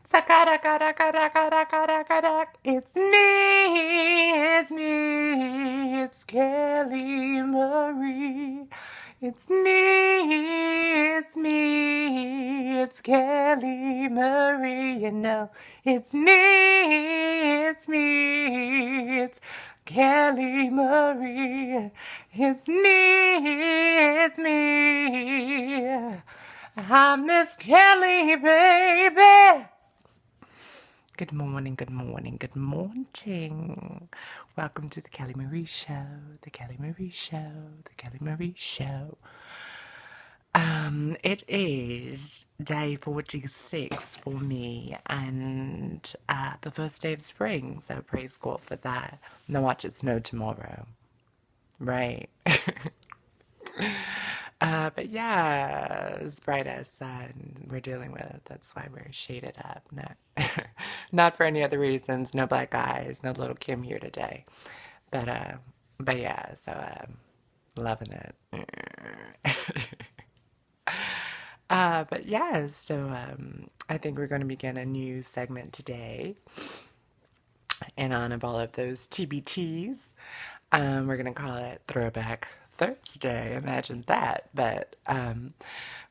Sakadakadakadakadakadakadak. It's Kelly Marie. It's Kelly Marie. You know, it's Kelly Marie. It's me. I'm Miss Kelly, baby. Good morning, good morning, good morning. Welcome to the Kelly Marie Show, the Kelly Marie Show, the Kelly Marie Show. It is day 46 for me and the first day of spring, so praise God for that. Now watch it snow tomorrow, right? But yeah, it's bright as sun we're dealing with. That's why we're shaded up. Not for any other reasons. No black eyes. No little Kim here today. But but yeah. So loving it. But yeah. So I think we're going to begin a new segment today in honor of all of those TBTs. We're going to call it Throwback Thursday. Imagine that. But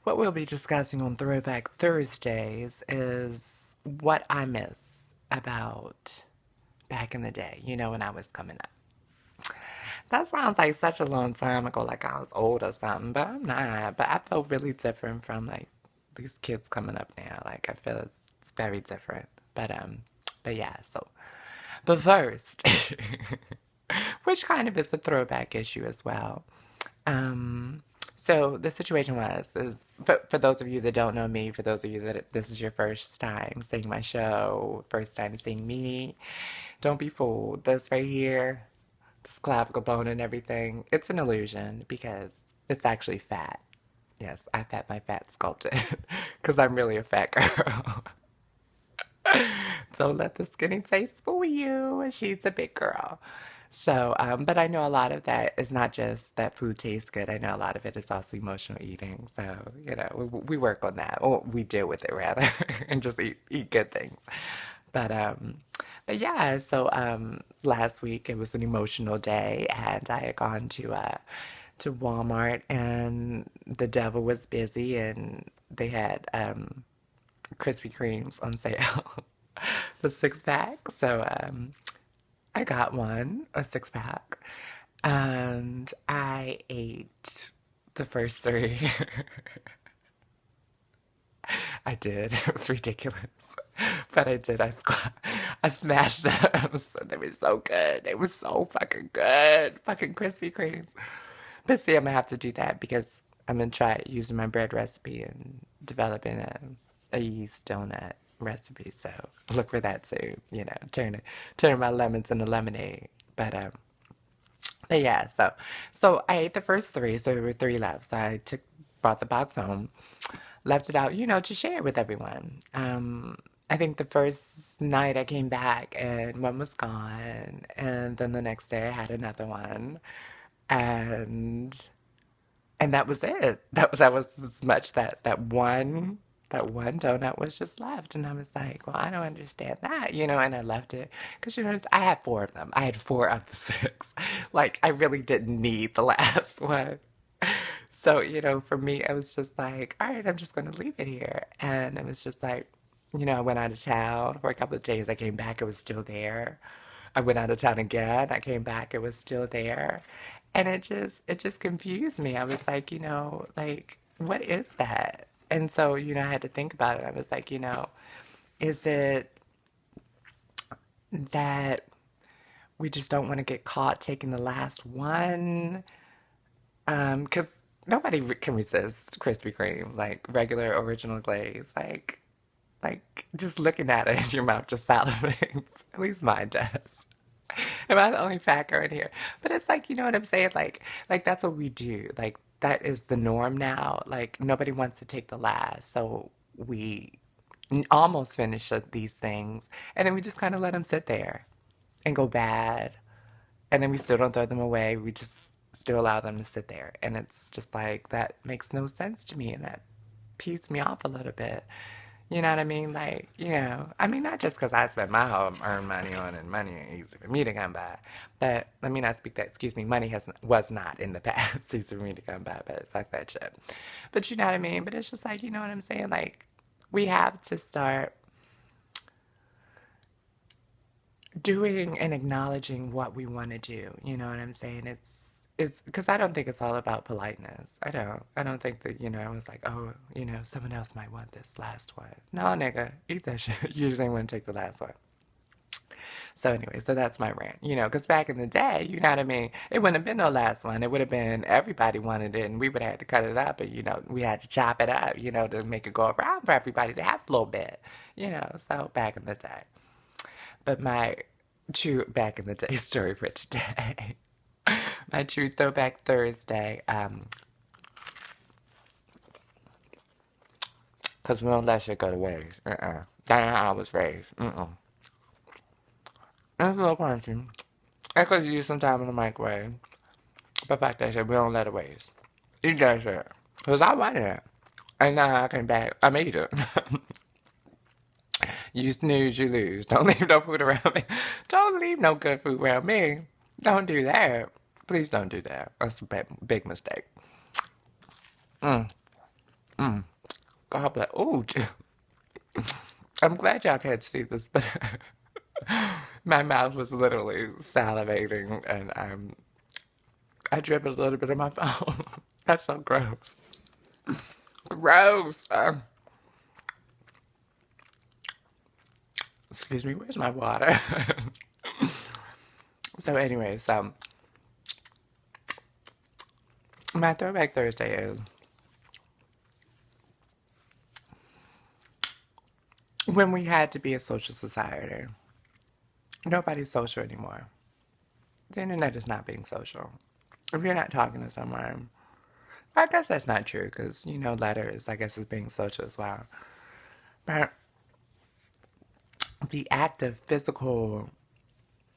what we'll be discussing on Throwback Thursdays is what I miss about back in the day, when I was coming up. That sounds like such a long time ago, like I was old or something, but I'm not. But I feel really different from like these kids coming up now. Like I feel it's very different. But yeah, but first, which kind of is a throwback issue as well. So the situation is for those of you that don't know me, for those of you that this is your first time seeing my show, first time seeing me, don't be fooled. This right here, this clavicle bone and everything, it's an illusion because it's actually fat. Yes, I've had my fat sculpted because I'm really a fat girl. Don't let the skinny taste fool you. She's a big girl. So, but I know a lot of that is not just that food tastes good. I know a lot of it is also emotional eating. So, we work on that, or we deal with it rather, and just eat good things. But but yeah. So last week it was an emotional day, and I had gone to Walmart, and the devil was busy, and they had Krispy Kremes on sale, the 6 pack. So I got a 6 pack, and I ate the first three. I did. It was ridiculous, but I did. I smashed them. They were so good. They were so fucking good. Fucking Krispy Kremes. But see, I'm gonna have to do that because I'm gonna try using my bread recipe and developing a yeast donut recipe. So look for that too. Turn my lemons into lemonade. But yeah. So I ate the first three. So there were three left. So brought the box home, left it out, to share with everyone. I think the first night I came back and one was gone, and then the next day I had another one, and that was it. That was as much that one donut was just left, and I was like, well, I don't understand that, and I left it because I had four of them. I had four of the six. Like I really didn't need the last one. So, for me, it was just like, all right, I'm just going to leave it here. And it was just like, I went out of town for a couple of days. I came back, it was still there. I went out of town again. I came back, it was still there. And it just confused me. I was like, like, what is that? And so, I had to think about it. I was like, is it that we just don't want to get caught taking the last one? Because nobody can resist Krispy Kreme, like regular original glaze. Like just looking at it in your mouth just salivates. At least mine does. Am I the only fat girl in here? But it's like, you know what I'm saying? Like that's what we do. Like that is the norm now. Like nobody wants to take the last, so we almost finish these things, and then we just kind of let them sit there and go bad, and then we still don't throw them away. We just still allow them to sit there. And it's just like, that makes no sense to me. And that pees me off a little bit. You know what I mean? Like, I mean, not just because I spent my whole earned money on it, money ain't easy for me to come by. But let me not speak that, excuse me, money was not in the past easy for me to come by, but fuck that shit. But you know what I mean? But it's just like, you know what I'm saying? Like, we have to start doing and acknowledging what we want to do. You know what I'm saying? It's because I don't think it's all about politeness. I don't think that, I was like, oh, someone else might want this last one. No, nigga, eat that shit. You just ain't want to take the last one. So anyway, so that's my rant, because back in the day, you know what I mean? It wouldn't have been no last one. It would have been everybody wanted it, and we would have had to cut it up, and, we had to chop it up, to make it go around for everybody to have a little bit, so back in the day. But my true back in the day story for today, my true throwback Thursday, because we don't let shit go to waste. That's how I was raised. It's a little crunchy. I could use some time in the microwave. But fuck that shit, we don't let it waste. Eat that shit. Because I wanted it. And now I came back. I made it. You snooze, you lose. Don't leave no food around me. Don't leave no good food around me. Don't do that. Please don't do that. That's a big mistake. Mm, mm. God bless. Ooh, I'm glad y'all can't see this, but my mouth was literally salivating, and I dribbled a little bit of my phone. That's so gross. Gross. Excuse me. Where's my water? So anyway, my throwback Thursday is when we had to be a social society. Nobody's social anymore. The internet is not being social. If you're not talking to someone, I guess that's not true because, letters, I guess, is being social as well. But the act of physical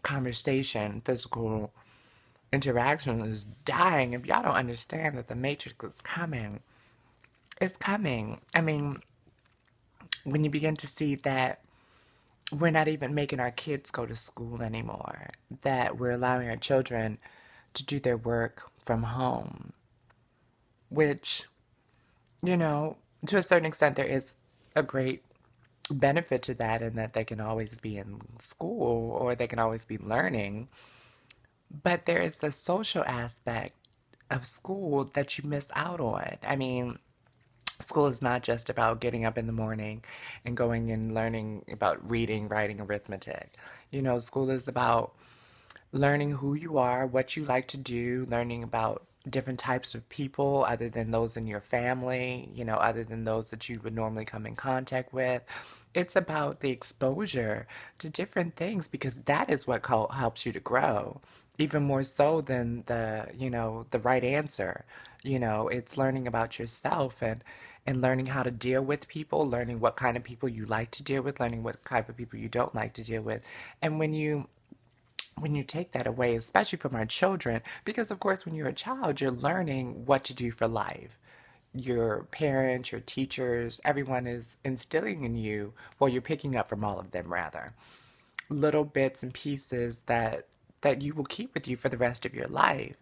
conversation, physical interaction is dying. If y'all don't understand that the Matrix is coming, it's coming. I mean, when you begin to see that we're not even making our kids go to school anymore, that we're allowing our children to do their work from home, which, to a certain extent, there is a great benefit to that in that they can always be in school or they can always be learning. But there is the social aspect of school that you miss out on. I mean, school is not just about getting up in the morning and going and learning about reading, writing, arithmetic. School is about learning who you are, what you like to do, learning about different types of people other than those in your family, other than those that you would normally come in contact with. It's about the exposure to different things because that is what helps you to grow, even more so than the right answer. It's learning about yourself and learning how to deal with people, learning what kind of people you like to deal with, learning what type of people you don't like to deal with. And when you take that away, especially from our children, because of course, when you're a child, you're learning what to do for life. Your parents, your teachers, everyone is instilling in you, well, you're picking up from all of them rather, little bits and pieces that you will keep with you for the rest of your life.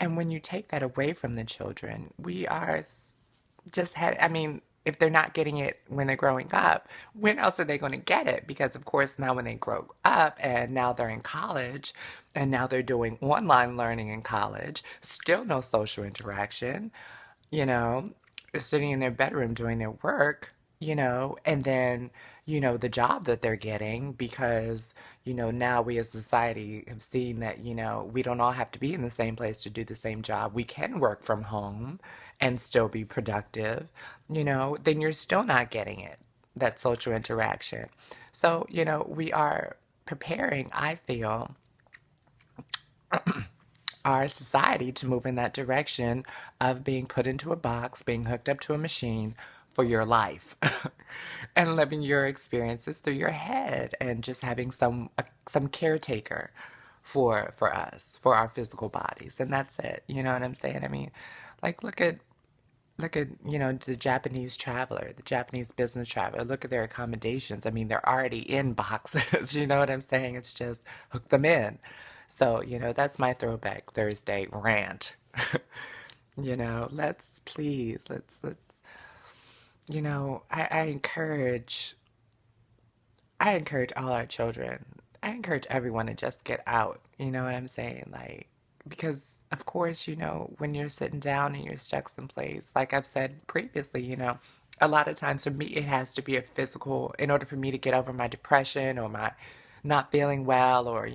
And when you take that away from the children, we are just had, I mean, if they're not getting it when they're growing up, when else are they going to get it? Because, of course, now when they grow up and now they're in college and now they're doing online learning in college, still no social interaction, you know, sitting in their bedroom doing their work, and then, the job that they're getting because, now we as society have seen that, we don't all have to be in the same place to do the same job. We can work from home and still be productive, then you're still not getting it, that social interaction. So, we are preparing, I feel, our society to move in that direction of being put into a box, being hooked up to a machine for your life and living your experiences through your head and just having some caretaker for us, for our physical bodies. And that's it. You know what I'm saying? I mean, like look at look at, the Japanese traveler, the Japanese business traveler. Look at their accommodations. I mean, they're already in boxes. You know what I'm saying? It's just hook them in. So, that's my Throwback Thursday rant. Let's please, let's, I encourage all our children. I encourage everyone to just get out. You know what I'm saying? Like, because of course, when you're sitting down and you're stuck someplace, like I've said previously, a lot of times for me, it has to be a physical, in order for me to get over my depression or my not feeling well or,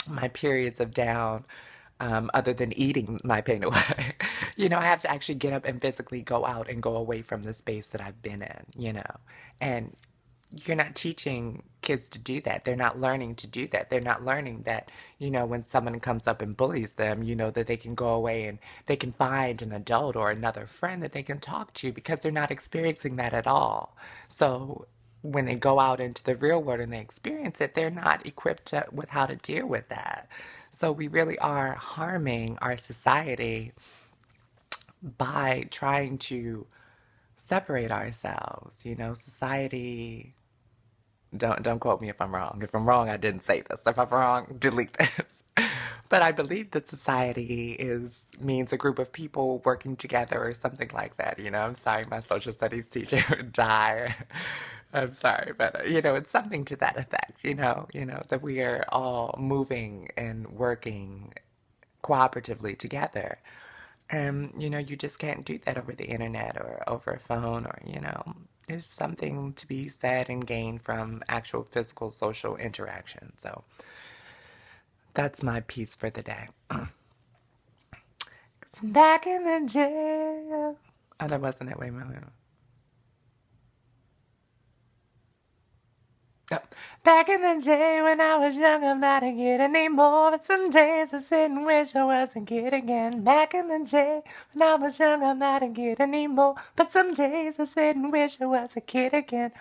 my periods of down, other than eating my pain away. I have to actually get up and physically go out and go away from the space that I've been in, and you're not teaching kids to do that. They're not learning to do that. They're not learning that, when someone comes up and bullies them, that they can go away and they can find an adult or another friend that they can talk to because they're not experiencing that at all. So when they go out into the real world and they experience it, they're not equipped with how to deal with that. So we really are harming our society by trying to separate ourselves. Society, don't quote me if I'm wrong. If I'm wrong, I didn't say this. If I'm wrong, delete this. But I believe that society means a group of people working together or something like that. I'm sorry, my social studies teacher would die. I'm sorry, but it's something to that effect. That we are all moving and working cooperatively together. And, you just can't do that over the internet or over a phone or, there's something to be said and gained from actual physical social interaction. So that's my piece for the day. 'Cause back in the day. Oh, that wasn't it. Wait a minute. Oh. Back in the day when I was young, I'm not a kid anymore. But some days I sit and wish I was a kid again. Back in the day when I was young, I'm not a kid anymore. But some days I sit and wish I was a kid again.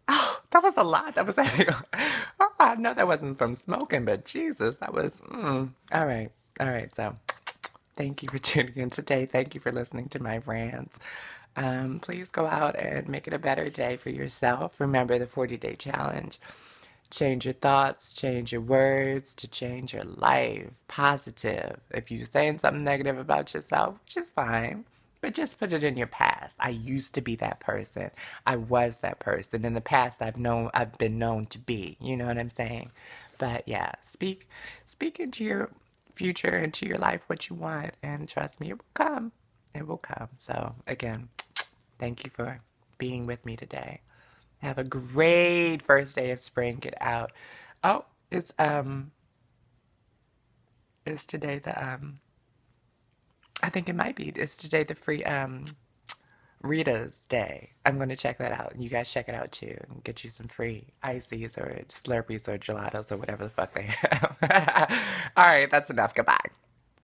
Oh, that was a lot. That was oh, I know that wasn't from smoking, but Jesus, that was all right. All right. So thank you for tuning in today. Thank you for listening to my rants. Please go out and make it a better day for yourself. Remember the 40-day challenge. Change your thoughts, change your words to change your life. Positive. If you're saying something negative about yourself, which is fine, but just put it in your past. I used to be that person. I was that person. In the past, I've been known to be. You know what I'm saying? But yeah, speak into your future, into your life, what you want, and trust me, it will come. It will come. So again, thank you for being with me today. Have a great first day of spring. Get out. Oh, is today the I think it might be. It's today the free Rita's Day. I'm gonna check that out. You guys check it out too and get you some free ices or Slurpees or gelatos or whatever the fuck they have. All right, that's enough. Goodbye.